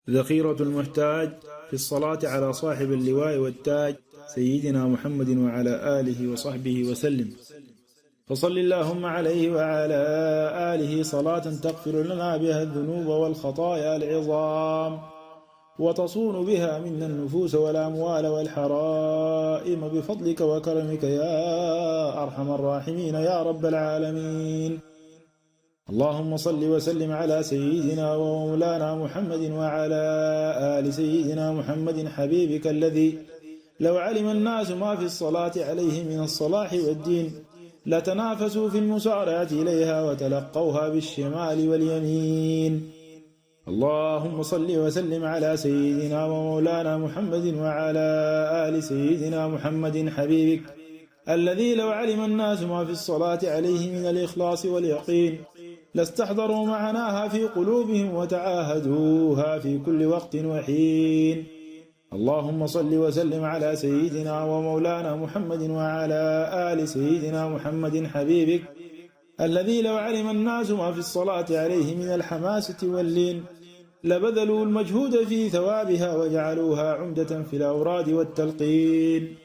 ذخيرة المحتاج في الصلاة على صاحب اللواء والتاج سيدنا محمد وعلى آله وصحبه وسلم. فصل اللهم عليه وعلى آله صلاة تغفر لنا بها الذنوب والخطايا العظام، وتصون بها منا النفوس والأموال والحرائم بفضلك وكرمك يا أرحم الراحمين يا رب العالمين. اللهم صل وسلم على سيدنا ومولانا محمد وعلى آل سيدنا محمد حبيبك الذي لو علم الناس ما في الصلاة عليه من الصلاح والدين لتنافسوا في المسارعة إليها وتلقوها بالشمال واليمين. اللهم صل وسلم على سيدنا ومولانا محمد وعلى آل سيدنا محمد حبيبك الذي لو علم الناس ما في الصلاة عليه من الإخلاص واليقين لاستحضروا معناها في قلوبهم وتعاهدوها في كل وقت وحين. اللهم صل وسلم على سيدنا ومولانا محمد وعلى آل سيدنا محمد حبيبك الذي لو علم الناس ما في الصلاة عليه من الحماسة واللين لبذلوا المجهود في ثوابها وجعلوها عمدة في الأوراد والتلقين.